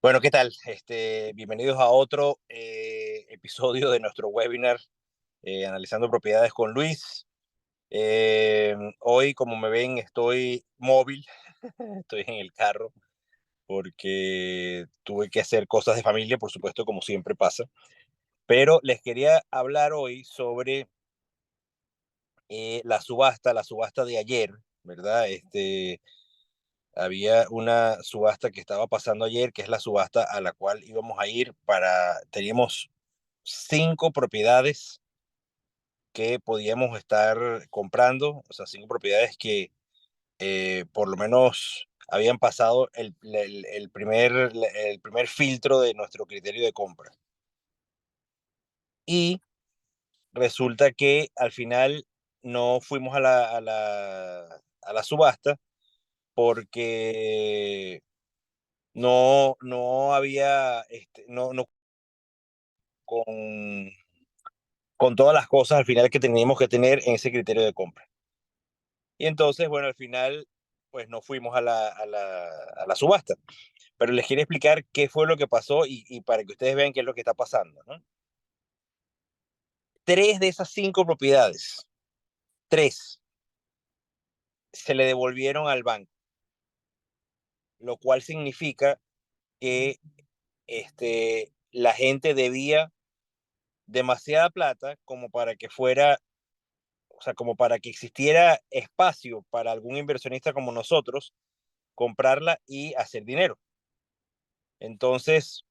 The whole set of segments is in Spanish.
Bueno, ¿qué tal? Bienvenidos a otro episodio de nuestro webinar Analizando Propiedades con Luis. Hoy, como me ven, estoy móvil, estoy en el carro porque tuve que hacer cosas de familia, por supuesto, como siempre pasa. Pero les quería hablar hoy sobre la subasta de ayer, ¿verdad? Había una subasta que estaba pasando ayer, que es la subasta a la cual íbamos a ir teníamos 5 propiedades que podíamos estar comprando, o sea, 5 propiedades que por lo menos habían pasado el primer filtro de nuestro criterio de compra. Y resulta que al final no fuimos a la subasta porque no había, no con, con todas las cosas al final que teníamos que tener en ese criterio de compra. Y entonces, bueno, al final, pues no fuimos a la subasta. Pero les quiero explicar qué fue lo que pasó y para que ustedes vean qué es lo que está pasando, ¿no? Tres de esas 5 propiedades, tres, se le devolvieron al banco, lo cual significa que la gente debía demasiada plata como para que fuera, o sea, como para que existiera espacio para algún inversionista como nosotros comprarla y hacer dinero. Entonces,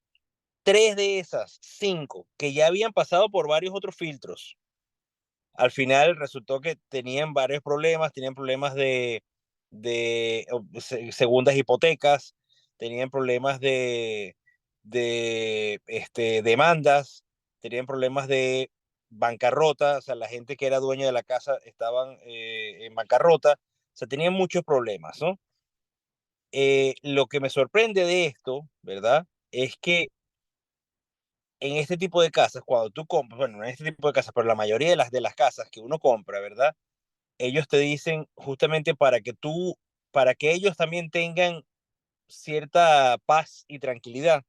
tres de esas cinco que ya habían pasado por varios otros filtros, al final resultó que tenían problemas de segundas hipotecas, tenían problemas de demandas, tenían problemas de bancarrota, o sea, la gente que era dueña de la casa estaban en bancarrota, o sea, tenían muchos problemas, ¿no? Lo que me sorprende de esto, ¿verdad? Es que en este tipo de casas, cuando tú compras, bueno, no en este tipo de casas, pero la mayoría de las casas que uno compra, ¿verdad? Ellos te dicen justamente para que ellos también tengan cierta paz y tranquilidad,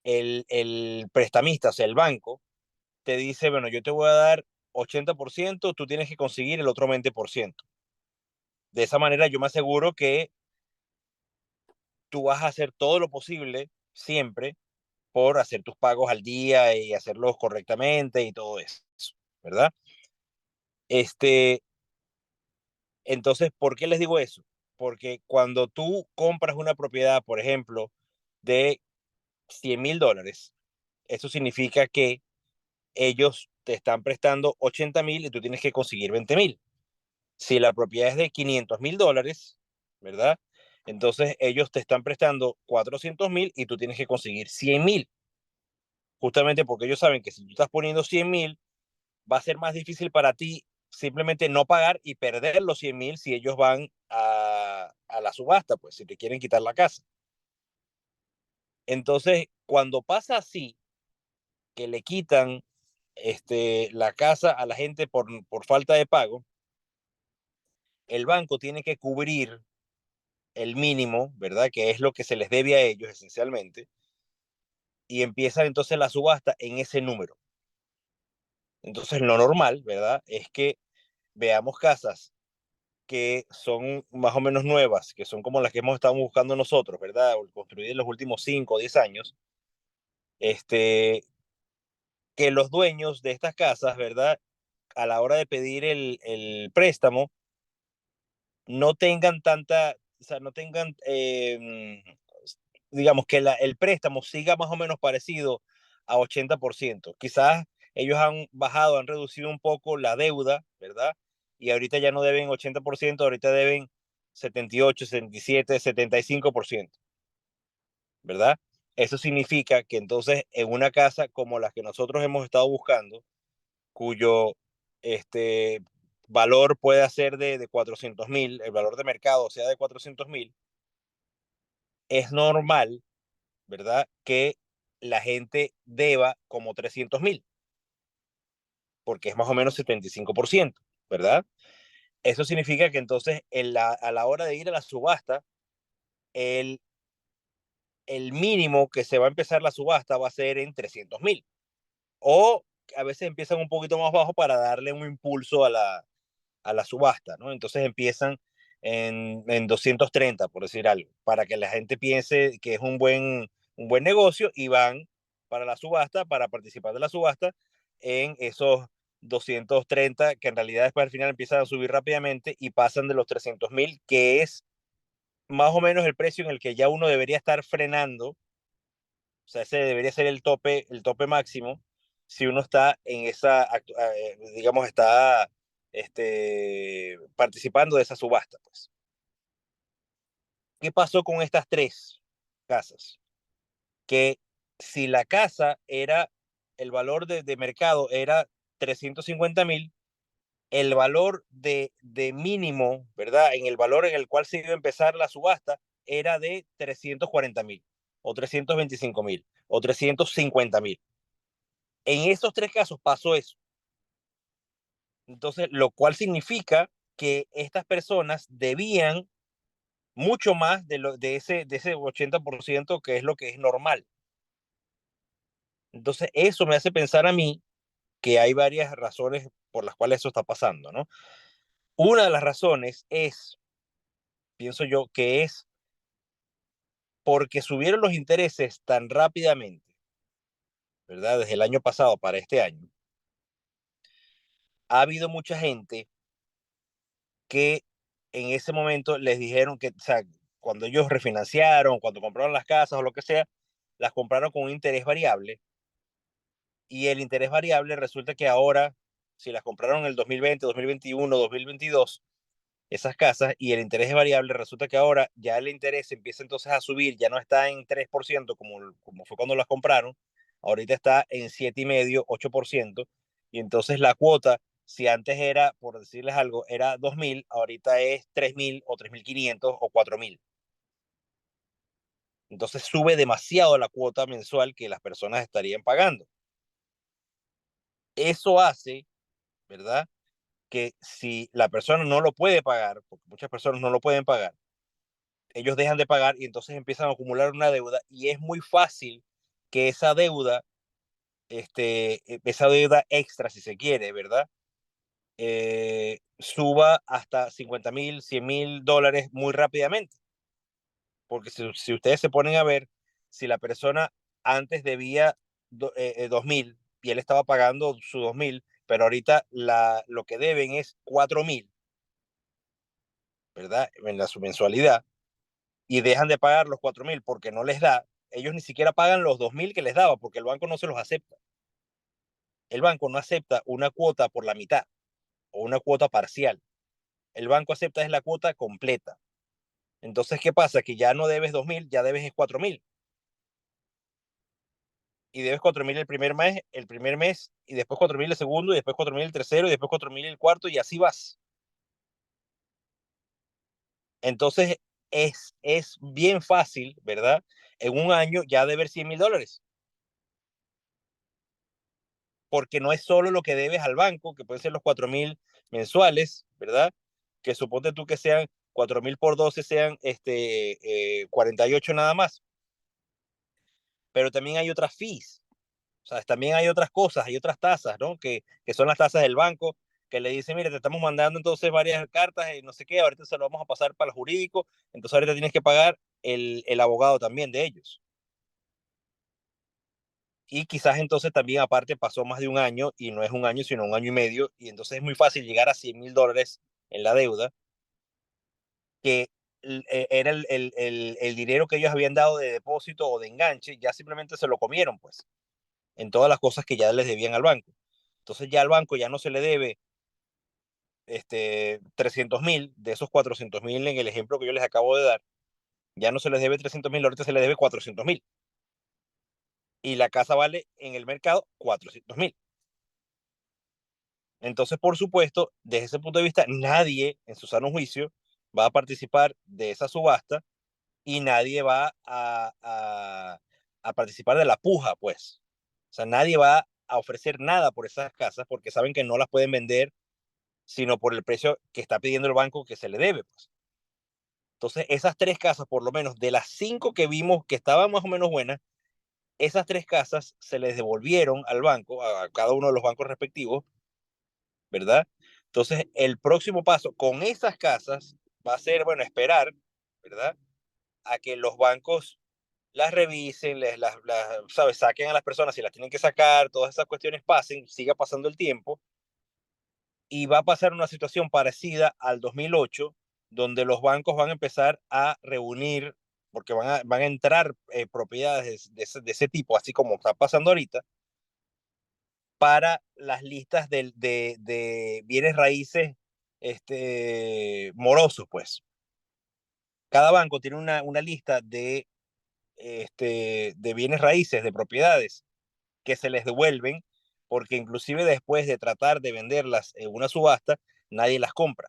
el prestamista, o sea, el banco, te dice, bueno, yo te voy a dar 80%, tú tienes que conseguir el otro 20%. De esa manera yo me aseguro que tú vas a hacer todo lo posible siempre por hacer tus pagos al día y hacerlos correctamente y todo eso, ¿verdad? Este, entonces, ¿por qué les digo eso? Porque cuando tú compras una propiedad, por ejemplo, de $100,000, eso significa que ellos te están prestando 80,000 y tú tienes que conseguir 20,000. Si la propiedad es de $500,000, ¿verdad? Entonces ellos te están prestando 400,000 y tú tienes que conseguir 100,000. Justamente porque ellos saben que si tú estás poniendo 100,000, va a ser más difícil para ti simplemente no pagar y perder los 100,000 si ellos van a la subasta, pues si te quieren quitar la casa. Entonces, cuando pasa así, que le quitan la casa a la gente por falta de pago, el banco tiene que cubrir el mínimo, ¿verdad? Que es lo que se les debe a ellos esencialmente, y empieza entonces la subasta en ese número. Entonces, lo normal, ¿verdad? Es que veamos casas que son más o menos nuevas, que son como las que hemos estado buscando nosotros, ¿verdad? Construidas en los últimos 5 o 10 años, este, que los dueños de estas casas, ¿verdad? A la hora de pedir el préstamo, no tengan tanta, o sea, no tengan, digamos, que el préstamo siga más o menos parecido a 80%. Quizás ellos han bajado, han reducido un poco la deuda, ¿verdad? Y ahorita ya no deben 80%, ahorita deben 78, 77, 75%, ¿verdad? Eso significa que entonces en una casa como las que nosotros hemos estado buscando, cuyo este, valor puede ser de 400,000, el valor de mercado sea de 400,000, es normal, ¿verdad? Que la gente deba como 300,000, porque es más o menos 75%, ¿verdad? Eso significa que entonces a la hora de ir a la subasta, el el mínimo que se va a empezar la subasta va a ser en 300.000. O a veces empiezan un poquito más bajo para darle un impulso a la subasta, ¿no? Entonces empiezan en 230, por decir algo, para que la gente piense que es un buen negocio y van para la subasta, para participar de la subasta en esos 230, que en realidad después al final empiezan a subir rápidamente y pasan de los 300.000, que es más o menos el precio en el que ya uno debería estar frenando. O sea, ese debería ser el tope máximo si uno está en esa, digamos, está participando de esa subasta. Pues. ¿Qué pasó con estas tres casas? Que si la casa era, el valor de mercado era 350.000, el valor de mínimo, ¿verdad? En el valor en el cual se iba a empezar la subasta era de 340.000 o 325.000 o 350.000. En esos tres casos pasó eso. Entonces, lo cual significa que estas personas debían mucho más de ese 80% que es lo que es normal. Entonces, eso me hace pensar a mí que hay varias razones por las cuales eso está pasando, ¿no? Una de las razones es, pienso yo, que es porque subieron los intereses tan rápidamente, ¿verdad? Desde el año pasado para este año. Ha habido mucha gente que en ese momento les dijeron que, o sea, cuando ellos refinanciaron, cuando compraron las casas o lo que sea, las compraron con un interés variable y el interés variable resulta que ahora, si las compraron en el 2020, 2021, 2022, esas casas y el interés es variable, resulta que ahora ya el interés empieza entonces a subir, ya no está en 3% como fue cuando las compraron, ahorita está en 7,5, 8%, y entonces la cuota, si antes era, por decirles algo, era 2.000, ahorita es 3.000 o 3.500 o 4.000. Entonces sube demasiado la cuota mensual que las personas estarían pagando. Eso hace, ¿verdad? Que si la persona no lo puede pagar, porque muchas personas no lo pueden pagar, ellos dejan de pagar y entonces empiezan a acumular una deuda y es muy fácil que esa deuda extra, si se quiere, ¿verdad? Suba hasta 50.000, 100.000 dólares muy rápidamente. Porque si ustedes se ponen a ver, si la persona antes debía 2.000 y él estaba pagando su 2.000, pero ahorita lo que deben es 4.000, ¿verdad? En su mensualidad, y dejan de pagar los 4.000 porque no les da, ellos ni siquiera pagan los 2.000 que les daba porque el banco no se los acepta. El banco no acepta una cuota por la mitad o una cuota parcial. El banco acepta es la cuota completa. Entonces, ¿qué pasa? Que ya no debes 2.000, ya debes 4.000. Y debes 4.000 el primer mes, y después 4.000 el segundo, y después 4.000 el tercero, y después 4.000 el cuarto, y así vas. Entonces, es bien fácil, ¿verdad? En un año ya deber 100.000 dólares. Porque no es solo lo que debes al banco, que pueden ser los 4.000 mensuales, ¿verdad? Que suponte tú que sean 4.000 por 12 sean 48 nada más. Pero también hay otras fees, o sea, también hay otras cosas, hay otras tasas, ¿no? Que son las tasas del banco, que le dicen, mire, te estamos mandando entonces varias cartas y no sé qué, ahorita se lo vamos a pasar para el jurídico, entonces ahorita tienes que pagar el abogado también de ellos. Y quizás entonces también aparte pasó más de un año y no es un año, sino un año y medio, y entonces es muy fácil llegar a 100.000 dólares en la deuda, que era el dinero que ellos habían dado de depósito o de enganche, ya simplemente se lo comieron, pues, en todas las cosas que ya les debían al banco. Entonces ya al banco ya no se le debe 300.000 de esos 400.000 en el ejemplo que yo les acabo de dar, ya no se les debe 300.000, ahorita se les debe 400.000. Y la casa vale en el mercado 400.000. Entonces, por supuesto, desde ese punto de vista, nadie en su sano juicio va a participar de esa subasta y nadie va a participar de la puja, pues. O sea, nadie va a ofrecer nada por esas casas porque saben que no las pueden vender sino por el precio que está pidiendo el banco que se le debe, pues. Entonces, esas tres casas, por lo menos de las cinco que vimos que estaban más o menos buenas, esas tres casas se les devolvieron al banco, a cada uno de los bancos respectivos, ¿verdad? Entonces, el próximo paso con esas casas va a ser, bueno, esperar, ¿verdad? A que los bancos las revisen, ¿sabes? Saquen a las personas si las tienen que sacar, todas esas cuestiones pasen, siga pasando el tiempo y va a pasar una situación parecida al 2008, donde los bancos van a empezar a reunir, porque van a entrar propiedades de ese tipo, así como está pasando ahorita, para las listas de bienes raíces morosos, pues. Cada banco tiene una lista de bienes raíces, de propiedades que se les devuelven, porque inclusive después de tratar de venderlas en una subasta, nadie las compra.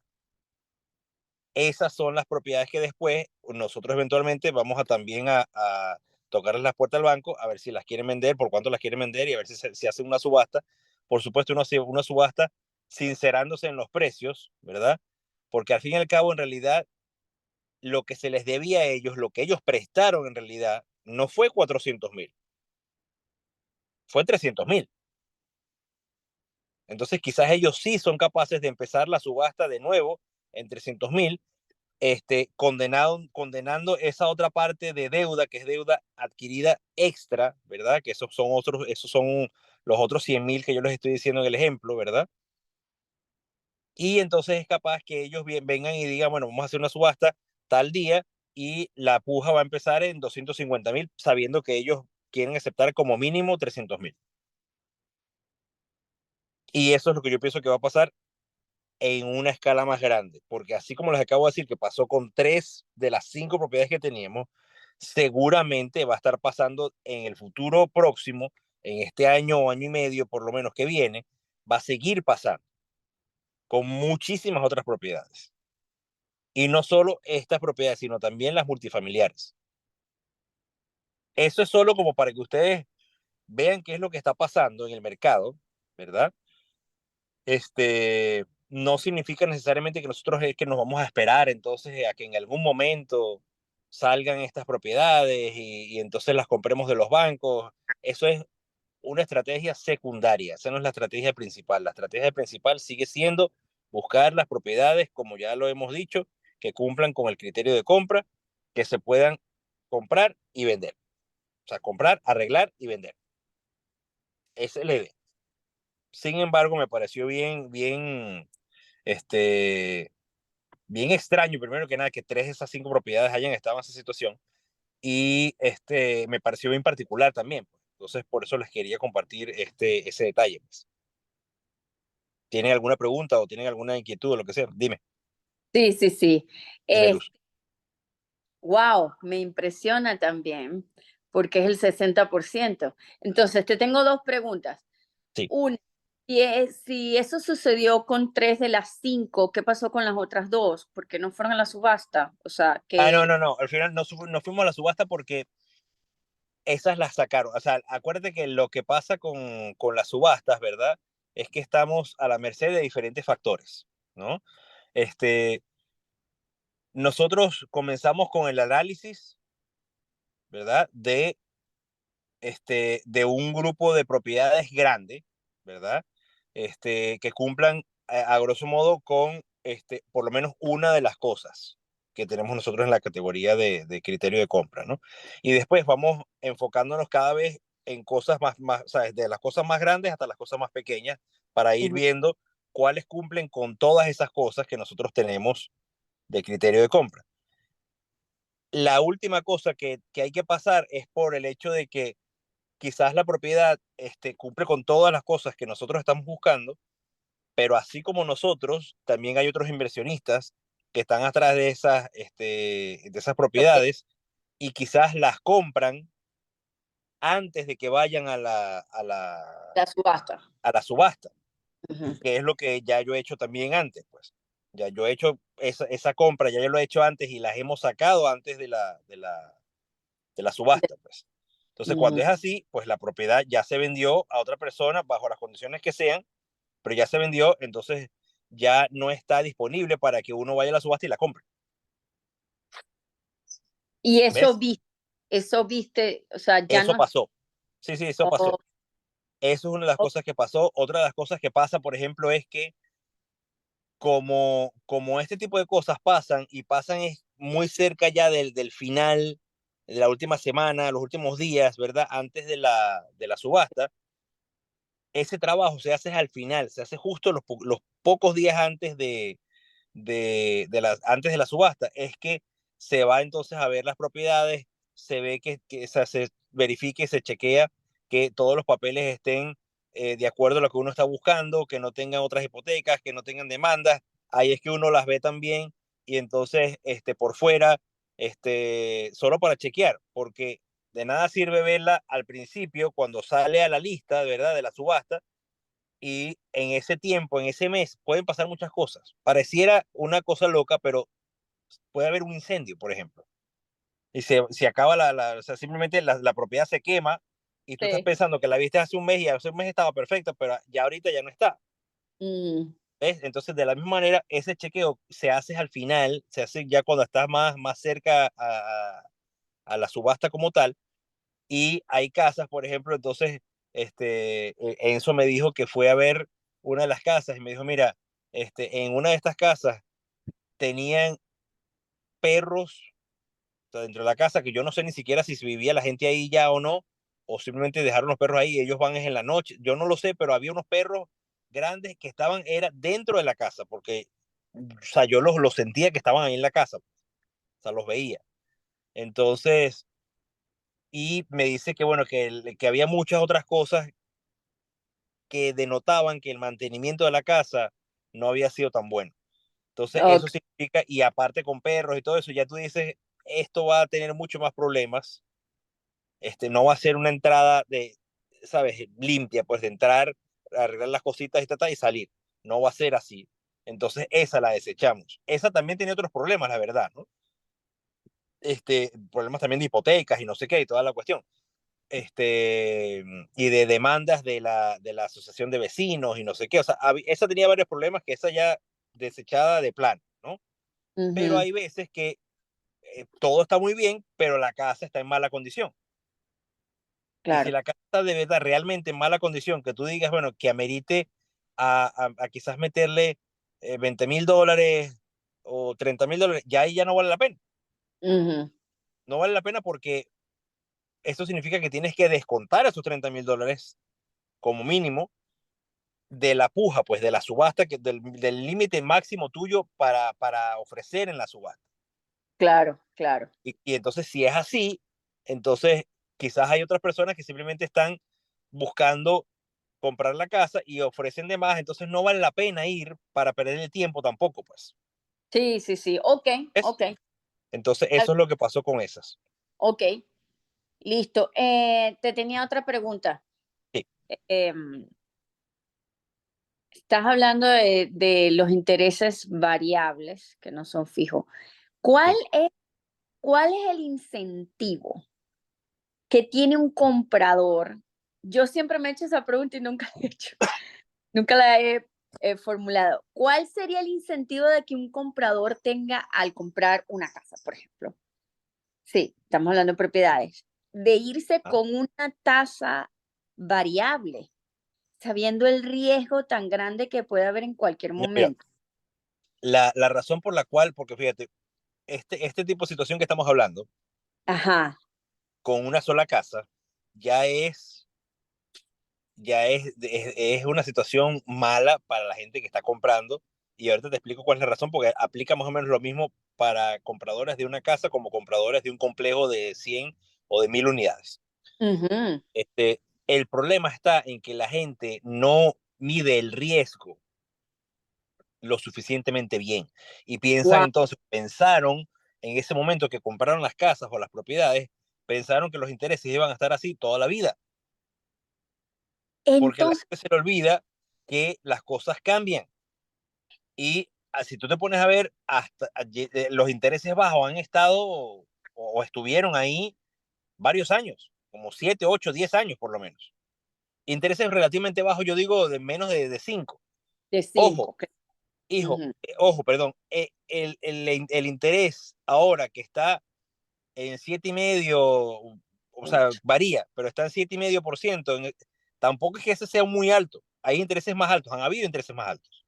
Esas son las propiedades que después nosotros eventualmente vamos a también a tocarles las puertas al banco, a ver si las quieren vender, por cuánto las quieren vender y a ver si hace una subasta. Por supuesto, una subasta sincerándose en los precios, ¿verdad? Porque al fin y al cabo, en realidad, lo que se les debía a ellos, lo que ellos prestaron en realidad, no fue 400.000, fue 300.000. Entonces, quizás ellos sí son capaces de empezar la subasta de nuevo en 300.000, condenando esa otra parte de deuda, que es deuda adquirida extra, ¿verdad? Que esos son los otros 100.000 que yo les estoy diciendo en el ejemplo, ¿verdad? Y entonces es capaz que ellos vengan y digan, bueno, vamos a hacer una subasta tal día y la puja va a empezar en 250.000, sabiendo que ellos quieren aceptar como mínimo 300.000. Y eso es lo que yo pienso que va a pasar en una escala más grande, porque así como les acabo de decir que pasó con 3 de las 5 propiedades que teníamos, seguramente va a estar pasando en el futuro próximo, en este año o año y medio por lo menos que viene, va a seguir pasando con muchísimas otras propiedades. Y no solo estas propiedades, sino también las multifamiliares. Eso es solo como para que ustedes vean qué es lo que está pasando en el mercado, ¿verdad? No significa necesariamente que nosotros es que nos vamos a esperar entonces a que en algún momento salgan estas propiedades y entonces las compremos de los bancos. Eso es una estrategia secundaria, esa no es la estrategia principal. La estrategia principal sigue siendo buscar las propiedades, como ya lo hemos dicho, que cumplan con el criterio de compra, que se puedan comprar y vender. O sea, comprar, arreglar y vender. Esa es la idea. Sin embargo, me pareció este, bien extraño, primero que nada, que 3 de esas 5 propiedades hayan estado en esa situación. Y me pareció bien particular también, pues. Entonces, por eso les quería compartir ese detalle, pues. ¿Tienen alguna pregunta o tienen alguna inquietud o lo que sea? Dime, Sí, sí, sí. dime, Luz. Wow, me impresiona también porque es el 60%. Entonces, te tengo dos preguntas. Sí. Una, si eso sucedió con 3 de las 5, ¿qué pasó con las otras dos? ¿Por qué no fueron a la subasta? O sea, Ah, no, que no, no. Al final no fuimos a la subasta porque esas las sacaron. O sea, acuérdate que lo que pasa con las subastas, ¿verdad? Es que estamos a la merced de diferentes factores, ¿no? Este, nosotros comenzamos con el análisis, ¿verdad? De un grupo de propiedades grande, ¿verdad? Que cumplan a grosso modo con por lo menos una de las cosas que tenemos nosotros en la categoría de criterio de compra, ¿no? Y después vamos enfocándonos cada vez en cosas o sea, desde las cosas más grandes hasta las cosas más pequeñas, para ir ujú, viendo cuáles cumplen con todas esas cosas que nosotros tenemos de criterio de compra. La última cosa que hay que pasar es por el hecho de que quizás la propiedad cumple con todas las cosas que nosotros estamos buscando, pero así como nosotros, también hay otros inversionistas que están atrás de esas ok, propiedades y quizás las compran antes de que vayan la subasta. a la subasta, Ujú, que es lo que ya yo he hecho también antes, pues. Ya yo he hecho esa compra, ya yo lo he hecho antes y las hemos sacado antes de la de- subasta, pues. Entonces, cuando ujú. es así, pues la propiedad ya se vendió a otra persona bajo las condiciones que sean, pero ya se vendió, entonces ya no está disponible para que uno vaya a la subasta y la compre. Y ¿ves? eso viste, o sea, ya Eso no es... pasó. Sí, sí, eso Oh, pasó. Eso es una de las oh, cosas que pasó. Otra de las cosas que pasa, por ejemplo, es que como este tipo de cosas pasan y pasan es muy cerca ya del final de la última semana, los últimos días, ¿verdad? Antes de la subasta, ese trabajo se hace al final, se hace justo los pocos días antes antes de la subasta. Es que se va entonces a ver las propiedades, se ve que se verifique, se chequea que todos los papeles estén de acuerdo a lo que uno está buscando, que no tengan otras hipotecas, que no tengan demandas. Ahí es que uno las ve también y entonces por fuera, solo para chequear, porque de nada sirve verla al principio cuando sale a la lista, ¿verdad? De la subasta, y en ese tiempo, en ese mes, pueden pasar muchas cosas. Pareciera una cosa loca, pero puede haber un incendio, por ejemplo, y se acaba o sea, simplemente la propiedad se quema y tú estás sí. pensando que la viste hace un mes y hace un mes estaba perfecta, pero ya ahorita ya no está. Mm, ¿Ves? Entonces, de la misma manera, ese chequeo se hace al final, se hace ya cuando estás más cerca a la subasta como tal, y hay casas, por ejemplo, entonces, Enzo me dijo que fue a ver una de las casas y me dijo, mira, en una de estas casas tenían perros, o sea, dentro de la casa, que yo no sé ni siquiera si vivía la gente ahí ya o no, o simplemente dejaron los perros ahí, ellos van en la noche, yo no lo sé, pero había unos perros grandes que era dentro de la casa, porque, o sea, yo los sentía que estaban ahí en la casa, o sea, los veía. Entonces, y me dice que, bueno, que había muchas otras cosas que denotaban que el mantenimiento de la casa no había sido tan bueno. Entonces, eso ok. significa, y aparte con perros y todo eso, ya tú dices, esto va a tener mucho más problemas. No va a ser una entrada ¿sabes? Limpia, pues de entrar, arreglar las cositas y salir. No va a ser así. Entonces, esa la desechamos. Esa también tiene otros problemas, la verdad, ¿no? Problemas también de hipotecas y no sé qué, y toda la cuestión. Y de demandas de la asociación de vecinos y no sé qué. O sea, esa tenía varios problemas que esa ya desechada de plan, ¿no? Pero Ujú, hay veces que todo está muy bien, pero la casa está en mala condición. Y si claro. la casa está de verdad realmente en mala condición, que tú digas, bueno, que amerite a quizás meterle $20,000 o $30,000, ya ahí ya no vale la pena. Ujú, No vale la pena porque eso significa que tienes que descontar esos $30,000 como mínimo de la puja, pues de la subasta, del límite máximo tuyo para ofrecer en la subasta. claro, claro. Y entonces, si es así, entonces quizás hay otras personas que simplemente están buscando comprar la casa y ofrecen de más, entonces no vale la pena ir para perder el tiempo tampoco, pues. Sí, sí, sí. Ok, ¿Ves? ok. Entonces, Al- eso es lo que pasó con esas. Ok, listo. Te tenía otra pregunta. Sí, Em, estás hablando de los intereses variables que no son fijos. ¿Cuál sí. es, cuál es el incentivo que tiene un comprador? Yo siempre me he hecho esa pregunta y nunca la he hecho, nunca la he formulado. ¿Cuál sería el incentivo de que un comprador tenga al comprar una casa, por ejemplo? Sí, estamos hablando de propiedades. De irse Ah, con una tasa variable, sabiendo el riesgo tan grande que puede haber en cualquier no, mira, momento. la razón por la cual, porque fíjate, este tipo de situación que estamos hablando, Ajá. con una sola casa, ya es, es una situación mala para la gente que está comprando. Y ahorita te explico cuál es la razón, porque aplica más o menos lo mismo para compradores de una casa como compradores de un complejo de 100 o de 1,000 unidades. Ujú. El problema está en que la gente no mide el riesgo lo suficientemente bien y piensan Guau. entonces, pensaron en ese momento que compraron las casas o las propiedades, pensaron que los intereses iban a estar así toda la vida, porque a la Entonces, gente se le olvida que las cosas cambian y si tú te pones a ver, hasta los intereses bajos han estado o estuvieron ahí varios años, como 7, 8, 10 años por lo menos. Intereses relativamente bajos, yo digo de menos de 5. de Ojo, 5. perdón, el interés ahora que está en 7,5, o sea, varía, pero está en 7,5%. Tampoco es que ese sea muy alto. Hay intereses más altos, han habido intereses más altos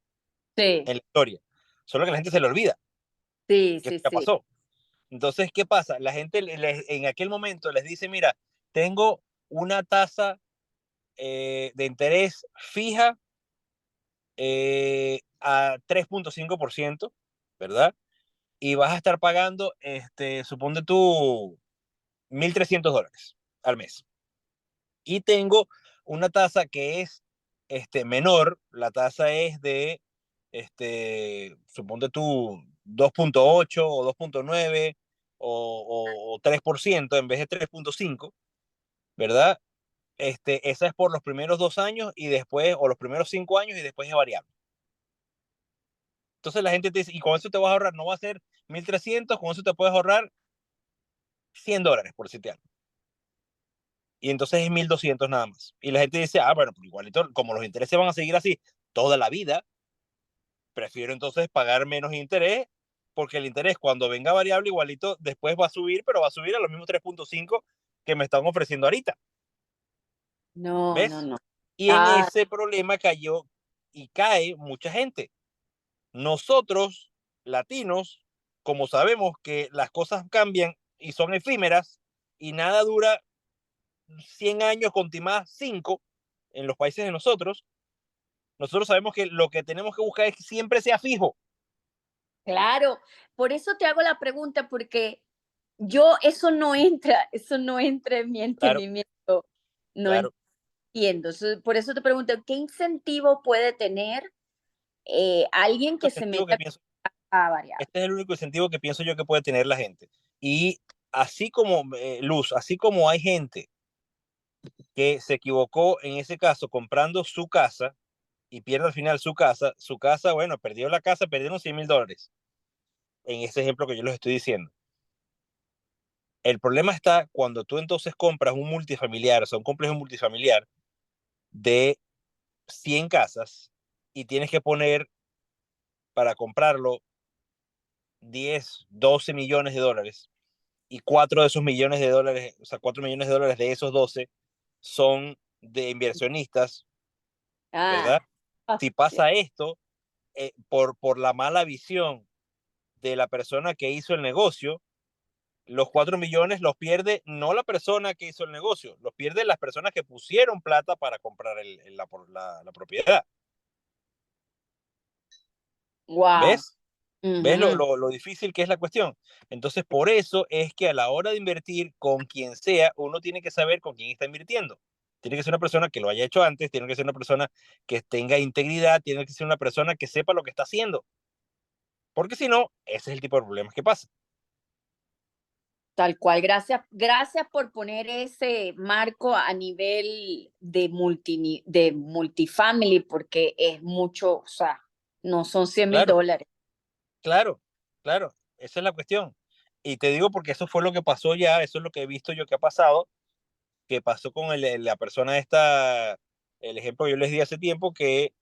Sí, en la historia. Solo que a la gente se le olvida sí, que sí, ya sí. pasó. Entonces, ¿qué pasa? La gente en aquel momento les dice, mira, tengo una tasa de interés fija a 3,5%, ¿verdad? Y vas a estar pagando, suponte tú, $1,300 al mes. Y tengo una tasa que es menor, la tasa es de, suponte tú, 2,8 o 2,9 o 3% en vez de 3,5, ¿verdad? Esa es por los primeros 2 años y después, o los primeros 5 años y después es variable. Entonces la gente te dice, y con eso te vas a ahorrar, no va a ser 1,300, con eso te puedes ahorrar $100, por decirte algo. Y entonces es 1,200 nada más. Y la gente dice, bueno, pues igualito, como los intereses van a seguir así toda la vida, prefiero entonces pagar menos interés, porque el interés cuando venga variable igualito después va a subir, pero va a subir a los mismos 3,5 que me están ofreciendo ahorita. No, no, ¿Ves? no. Y en Ah, ese problema cayó y cae mucha gente. Nosotros, latinos, como sabemos que las cosas cambian y son efímeras y nada dura 100 años, con más 5 en los países de nosotros sabemos que lo que tenemos que buscar es que siempre sea fijo. claro. Por eso te hago la pregunta, porque eso no entra en mi Claro, entendimiento. No claro. entiendo. Por eso te pregunto, ¿qué incentivo puede tener alguien que se Incentivo que meta pienso, a variar? este es el único incentivo que pienso yo que puede tener la gente. Y así como, Luz, así como hay gente que se equivocó en ese caso comprando su casa y pierde al final su casa, bueno, perdió la casa, perdieron $100,000 en ese ejemplo que yo les estoy diciendo. El problema está cuando tú entonces compras un multifamiliar, o sea, un complejo multifamiliar de 100 casas y tienes que poner para comprarlo 10, 12 millones de dólares y 4 de esos millones de dólares, o sea, 4 millones de dólares de esos 12 son de inversionistas, ¿verdad? Ah, ah, Si sí. pasa esto, por la mala visión de la persona que hizo el negocio, los 4 millones los pierde no la persona que hizo el negocio, los pierde las personas que pusieron plata para comprar la propiedad. Wow. ¿Ves? ¿Ves Ujú. lo difícil que es la cuestión? Entonces, por eso es que a la hora de invertir con quien sea, uno tiene que saber con quién está invirtiendo. Tiene que ser una persona que lo haya hecho antes, tiene que ser una persona que tenga integridad, tiene que ser una persona que sepa lo que está haciendo. Porque si no, ese es el tipo de problemas que pasa. Tal cual, gracias por poner ese marco a nivel de multifamily, porque es mucho, o sea, no son 100 mil Claro, dólares. claro, claro. Esa es la cuestión. Y te digo porque eso fue lo que pasó ya, eso es lo que he visto yo que ha pasado, que pasó con la persona esta, el ejemplo que yo les di hace tiempo, que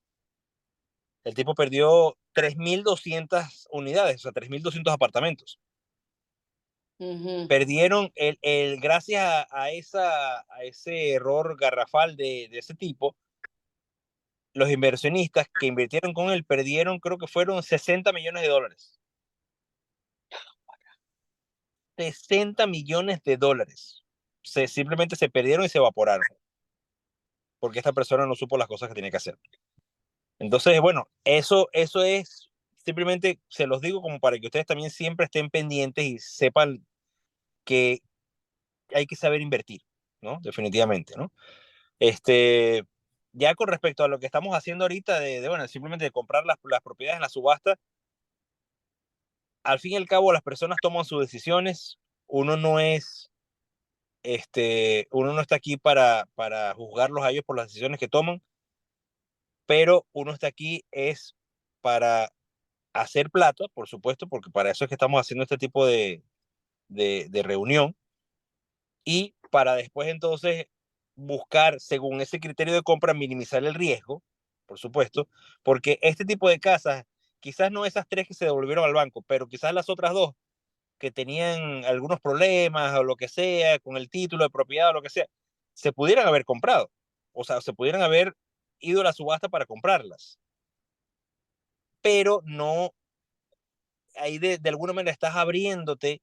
el tipo perdió 3,200 unidades, o sea, 3,200 apartamentos. Ujú. Perdieron gracias a ese error garrafal de ese tipo, los inversionistas que invirtieron con él perdieron, creo que fueron $60 millones. $60 millones. Simplemente se perdieron y se evaporaron, porque esta persona no supo las cosas que tenía que hacer. Entonces, bueno, eso es, simplemente se los digo como para que ustedes también siempre estén pendientes y sepan que hay que saber invertir, ¿no? Definitivamente, ¿no? Este, ya con respecto a lo que estamos haciendo ahorita bueno, simplemente de comprar las propiedades en la subasta, al fin y al cabo las personas toman sus decisiones, uno no es, uno no está aquí para juzgarlos a ellos por las decisiones que toman, pero uno está aquí es para hacer plata, por supuesto, porque para eso es que estamos haciendo este tipo de reunión, y para después entonces buscar, según ese criterio de compra, minimizar el riesgo, por supuesto, porque este tipo de casas, quizás no esas tres que se devolvieron al banco, pero quizás las otras dos que tenían algunos problemas o lo que sea con el título de propiedad o lo que sea, se pudieran haber comprado. O sea, se pudieran haber ido a la subasta para comprarlas. Pero no, ahí de alguna manera estás abriéndote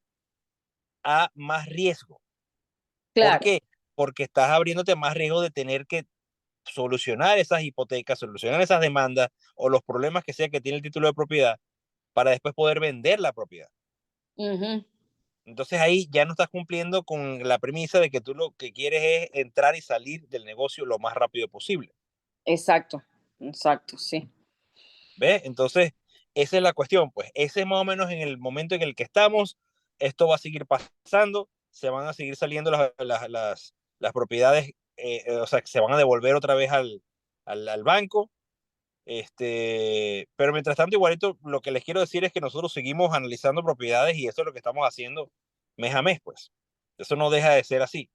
a más riesgo. ¿Por Claro. qué? Porque estás abriéndote a más riesgo de tener que solucionar esas hipotecas, solucionar esas demandas o los problemas que sea que tiene el título de propiedad para después poder vender la propiedad. Ujú. Entonces ahí ya no estás cumpliendo con la premisa de que tú lo que quieres es entrar y salir del negocio lo más rápido posible. Exacto, exacto, sí. ¿Ves? Entonces, esa es la cuestión, pues ese es más o menos en el momento en el que estamos, esto va a seguir pasando, se van a seguir saliendo las propiedades, o sea, que se van a devolver otra vez al banco. Pero mientras tanto, igualito, lo que les quiero decir es que nosotros seguimos analizando propiedades y eso es lo que estamos haciendo mes a mes, pues. Eso no deja de ser así.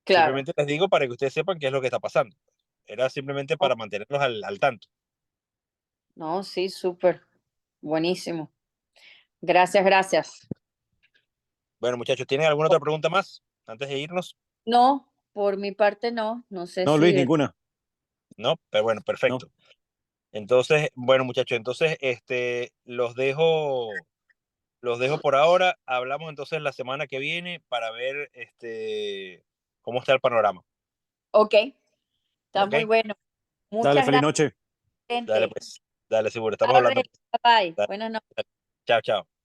Claro. Simplemente les digo para que ustedes sepan qué es lo que está pasando. Era simplemente No, para mantenerlos al tanto. no, sí, súper. Buenísimo. Gracias, gracias. Bueno, muchachos, ¿tienen alguna otra pregunta más antes de irnos? No, por mi parte no. No sé No, Luis, si ninguna. No, pero bueno, No. perfecto. Entonces, bueno, muchachos, entonces los dejo por ahora. Hablamos entonces la semana que viene para ver cómo está el panorama. ok, está ¿Ok? muy bueno. Dale, Muchas feliz gracias, noche. Dale gente. pues, dale seguro, estamos Chao, hablando. Rey. Bye bye. Dale, Buenas noches. chao, chao.